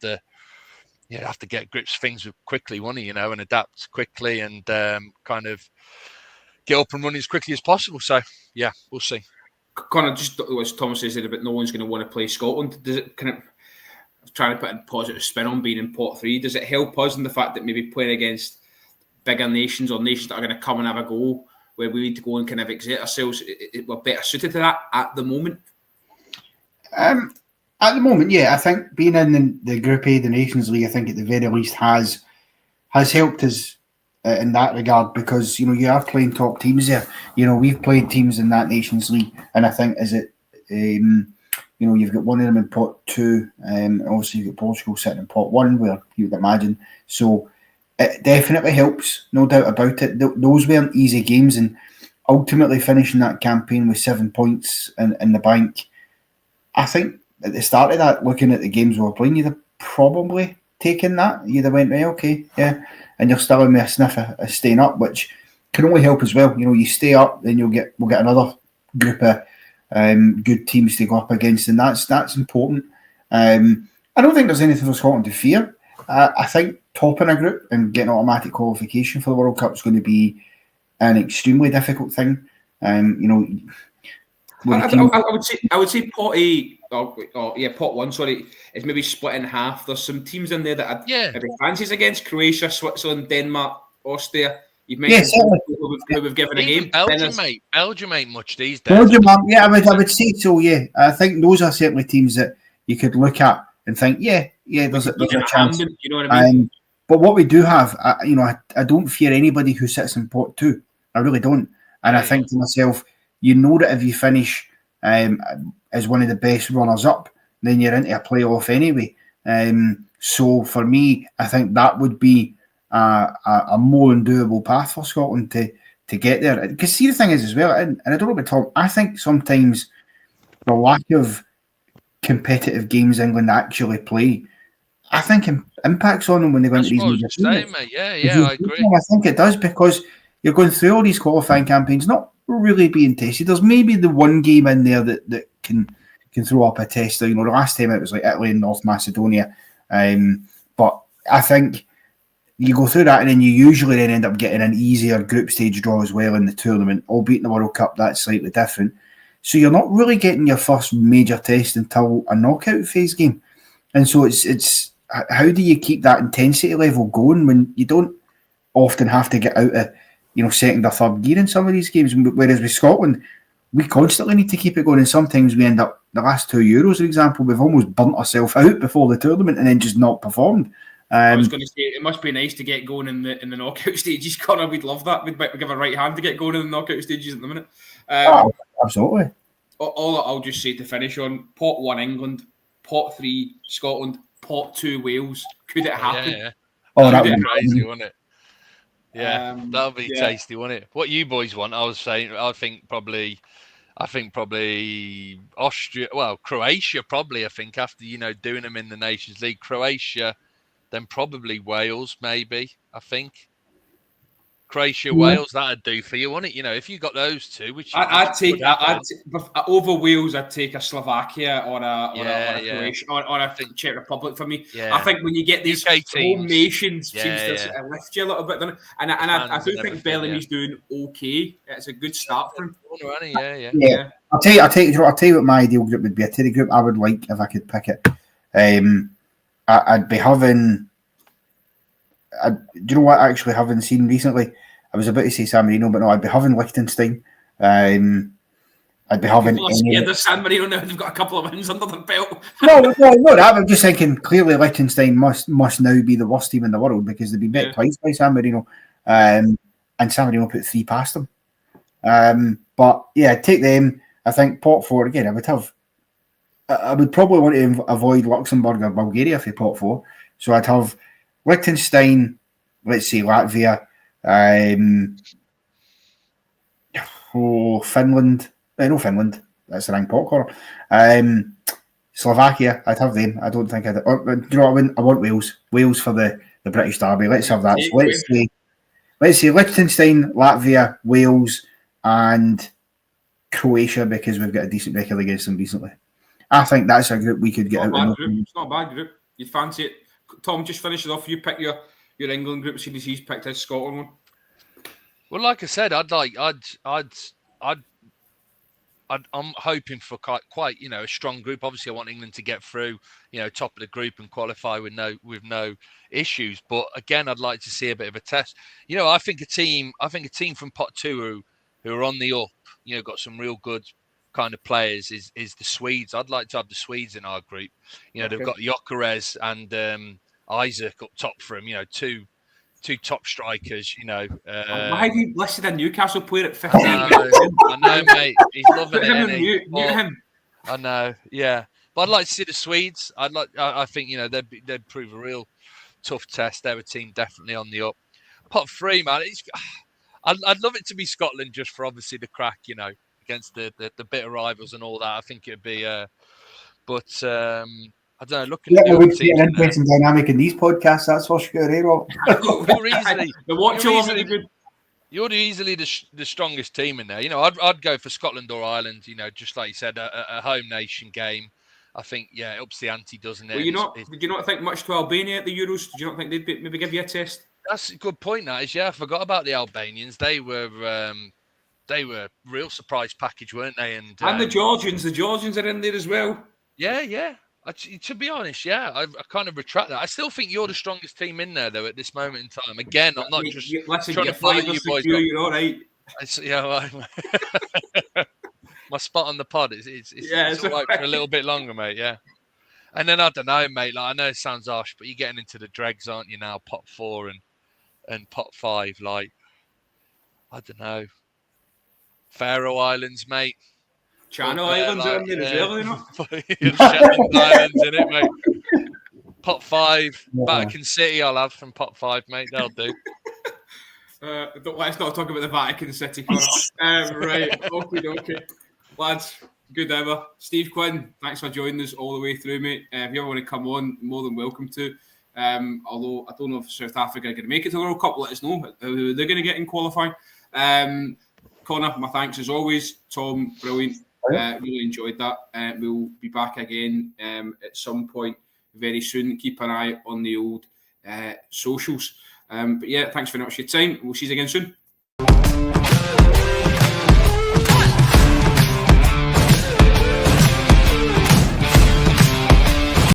to get grips things quickly, won't he? And adapt quickly and kind of get up and running as quickly as possible. So yeah, we'll see. Connor, just as Thomas says there, but no one's going to want to play Scotland. Does it kind of trying to put a positive spin on being in pot 3? Does it help us in the fact that maybe playing against bigger nations or nations that are going to come and have a go, where we need to go and kind of exert ourselves, we're better suited to that at the moment? At the moment, yeah. I think being in the Group A, the Nations League, I think at the very least has helped us in that regard because, you are playing top teams there. We've played teams in that Nations League, and I think you've got one of them in pot 2, obviously you've got Portugal sitting in pot 1, where you would imagine. So it definitely helps, no doubt about it. Those weren't easy games, and ultimately finishing that campaign with 7 points in the bank, I think at the start of that, looking at the games we were playing, you'd have probably taken that. You'd have went, right, okay, yeah. And you're still in with a sniff of staying up, which can only help as well. You stay up, then we'll get another group of good teams to go up against, and that's important. I don't think there's anything for Scotland to fear. I think topping a group and getting automatic qualification for the World Cup is going to be an extremely difficult thing. You know, I would say pot A, pot one. Sorry, is maybe split in half. There's some teams in there that I'd maybe fancies against: Croatia, Switzerland, Denmark, Austria. You've mentioned who we've given a game. Belgium ain't much these days. Belgium, I would say so. Yeah, I think those are certainly teams that you could look at and think, there's a chance. You know what I mean? But what we do have, I don't fear anybody who sits in pot 2. I really don't. And I think to myself, you know that if you finish as one of the best runners up, then you're into a playoff anyway. So for me, I think that would be a more than doable path for Scotland to get there. Because see, the thing is as well, and I don't know about Tom, I think sometimes the lack of competitive games England actually play, I think impacts on them when they go into these major tournaments. I agree. I think it does, because you're going through all these qualifying campaigns not really being tested. There's maybe the one game in there that can throw up a tester. You know, the last time it was like Italy and North Macedonia. But I think you go through that and then you usually then end up getting an easier group stage draw as well in the tournament, albeit in the World Cup that's slightly different. So you're not really getting your first major test until a knockout phase game. And so it's how do you keep that intensity level going when you don't often have to get out of second or third gear in some of these games? Whereas with Scotland, we constantly need to keep it going, and sometimes we end up, the last 2 Euros, for example, we've almost burnt ourselves out before the tournament and then just not performed. I was going to say, it must be nice to get going in the knockout stages, Connor. We'd love that. We'd give a right hand to get going in the knockout stages at the minute. Absolutely. All I'll just say to finish on, pot 1 England, pot 3 Scotland, pot 2 Wales. Could it happen? Yeah. Oh, that would be crazy, wouldn't it? Yeah, that would be tasty, wouldn't it? What you boys want? I was saying, I think probably Austria. Well, Croatia probably. I think after doing them in the Nations League, Croatia, then probably Wales, maybe. I think Croatia, Wales, that'd do for you, wouldn't it? If you got those two, which I'd take over Wales. I'd take a Slovakia or a Croatia or a Czech Republic for me. Yeah. I think when you get these home nations, seems to lift you a little bit, doesn't it? And I do think Bellamy's doing okay. It's a good start for him. Yeah. I'll tell you what my ideal group would be. I'll tell you the group I would like if I could pick it. I'd be having. Do you know what I actually haven't seen recently? I was about to say San Marino, but no, I'd be having Liechtenstein. I'd be having. San Marino now. They've got a couple of wins under their belt. no, I'm just thinking. Clearly, Liechtenstein must now be the worst team in the world because they've been beat twice by San Marino, and San Marino put 3 past them. But yeah, take them. I think pot 4 again. I would probably want to avoid Luxembourg or Bulgaria for pot 4. So I'd have Liechtenstein, let's say Latvia, Finland. No, Finland. That's the rank pot corner. Slovakia. I'd have them. I don't think I'd. Do you know what I want Wales. Wales for the British Derby. Let's have that. So let's say Liechtenstein, Latvia, Wales, and Croatia, because we've got a decent record against them recently. I think that's a group we could get out. It's not a bad group. You'd fancy it. Tom, just finish it off. You pick your England group. He's picked his Scotland one. Well, like I said, I'm hoping for quite a strong group. Obviously, I want England to get through, top of the group and qualify with no issues. But again, I'd like to see a bit of a test. I think a team from pot 2 who are on the up, got some real good kind of players is the Swedes. I'd like to have the Swedes in our group. They've got Gyökeres and Isaac up top for him. two top strikers. Why have you listed a Newcastle player at 15? I know, mate. He's loving it. Mute him. I know, yeah. But I'd like to see the Swedes. I think they'd prove a real tough test. They're a team definitely on the up. Pot 3, man. I'd love it to be Scotland just for obviously the crack, against the bitter rivals and all that. I think it'd be, but I don't know. Looking at the we'd see an interesting dynamic in these podcasts. That's for sure, Rob. You're easily the strongest team in there. I'd go for Scotland or Ireland. Just like you said, a home nation game. I think, yeah, it ups the ante, doesn't it? Did you not think much to Albania at the Euros? Did you not think they'd maybe give you a test? That's a good point, that is. Yeah, I forgot about the Albanians. They were real surprise package, weren't they? And the Georgians are in there as well. Yeah. To be honest, yeah, I kind of retract that. I still think you're the strongest team in there, though, at this moment in time. Again, I'm not just trying to butter you boys up. You're all right. My spot on the pod it's all right for a little bit longer, mate. Yeah. And then I don't know, mate. Like, I know it sounds harsh, but you're getting into the dregs, aren't you now? Pot 4 and pot 5. Like, I don't know. Faroe Islands, mate. Channel Islands are in there as well, you know? Shetland Islands in it, mate. Pot 5. Vatican City I'll have from pot 5, mate. That'll do. Let's not talk about the Vatican City, Connor. Right. Okay. Lads, good ever. Steve Quinn, thanks for joining us all the way through, mate. If you ever want to come on, more than welcome to. Although I don't know if South Africa are going to make it to the World Cup, let us know who they're going to get in qualifying. Connor, my thanks as always. Tom, brilliant. Really enjoyed that. We'll be back again at some point very soon. Keep an eye on the old socials. But yeah, thanks very much for your time. We'll see you again soon.